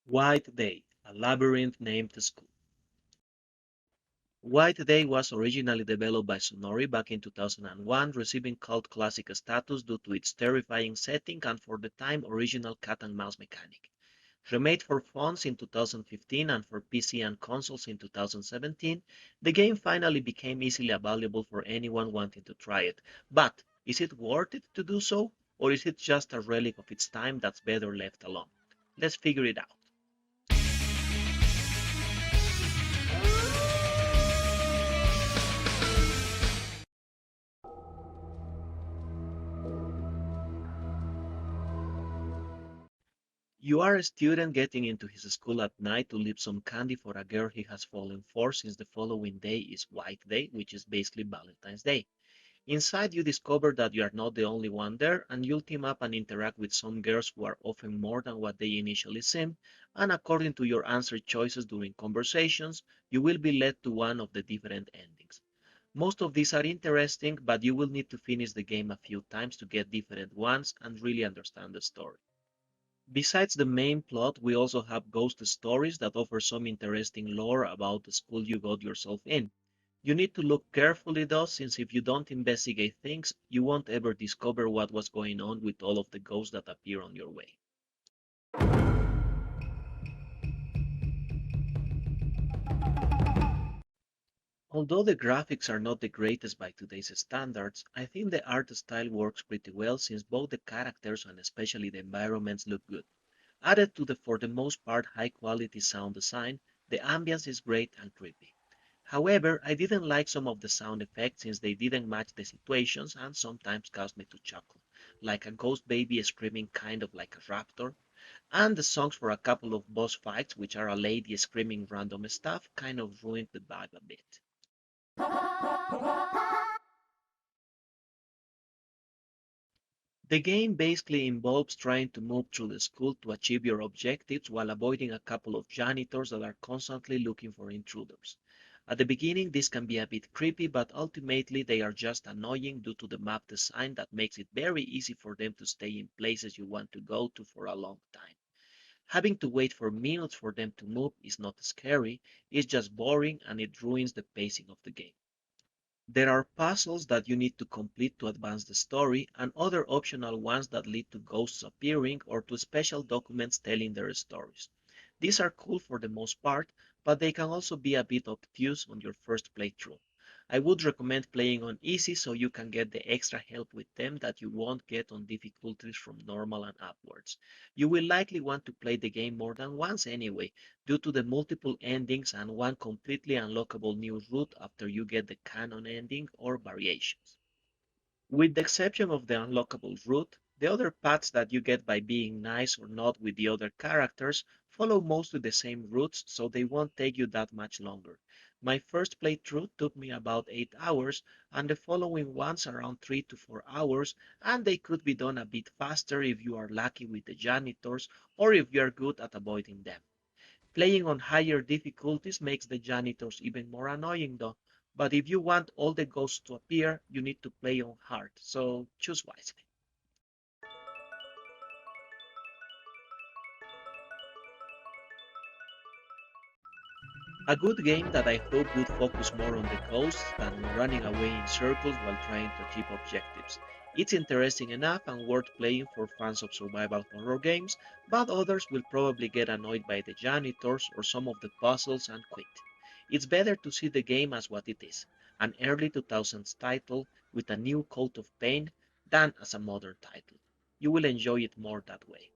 White Day, a Labyrinth named school. White Day was originally developed by Sonori back in 2001, receiving cult classic status due to its terrifying setting and for the time original cat and mouse mechanic. Remade for phones in 2015 and for PC and consoles in 2017, the game finally became easily available for anyone wanting to try it. But is it worth it to do so? Or is it just a relic of its time that's better left alone? Let's figure it out. You are a student getting into his school at night to leave some candy for a girl he has fallen for since the following day is White Day, which is basically Valentine's Day. Inside, you discover that you are not the only one there, and you'll team up and interact with some girls who are often more than what they initially seem, and according to your answer choices during conversations, you will be led to one of the different endings. Most of these are interesting, but you will need to finish the game a few times to get different ones and really understand the story. Besides the main plot, we also have ghost stories that offer some interesting lore about the school you got yourself in. You need to look carefully though, since if you don't investigate things, you won't ever discover what was going on with all of the ghosts that appear on your way. Although the graphics are not the greatest by today's standards, I think the art style works pretty well since both the characters and especially the environments look good. Added to the for the most part high quality sound design, the ambience is great and creepy. However, I didn't like some of the sound effects since they didn't match the situations and sometimes caused me to chuckle, like a ghost baby screaming kind of like a raptor, and the songs for a couple of boss fights, which are a lady screaming random stuff, kind of ruined the vibe a bit. The game basically involves trying to move through the school to achieve your objectives while avoiding a couple of janitors that are constantly looking for intruders. At the beginning, this can be a bit creepy, but ultimately they are just annoying due to the map design that makes it very easy for them to stay in places you want to go to for a long time. Having to wait for minutes for them to move is not scary, it's just boring and it ruins the pacing of the game. There are puzzles that you need to complete to advance the story, and other optional ones that lead to ghosts appearing or to special documents telling their stories. These are cool for the most part, but they can also be a bit obtuse on your first playthrough. I would recommend playing on easy so you can get the extra help with them that you won't get on difficulties from normal and upwards. You will likely want to play the game more than once anyway, due to the multiple endings and one completely unlockable new route after you get the canon ending or variations. With the exception of the unlockable route, the other paths that you get by being nice or not with the other characters follow mostly the same routes, so they won't take you that much longer. My first playthrough took me about 8 hours, and the following ones around 3 to 4 hours, and they could be done a bit faster if you are lucky with the janitors or if you are good at avoiding them. Playing on higher difficulties makes the janitors even more annoying though, but if you want all the ghosts to appear, you need to play on hard, so choose wisely. A good game that I hope would focus more on the ghosts than on running away in circles while trying to achieve objectives. It's interesting enough and worth playing for fans of survival horror games, but others will probably get annoyed by the janitors or some of the puzzles and quit. It's better to see the game as what it is, an early 2000s title with a new coat of paint, than as a modern title. You will enjoy it more that way.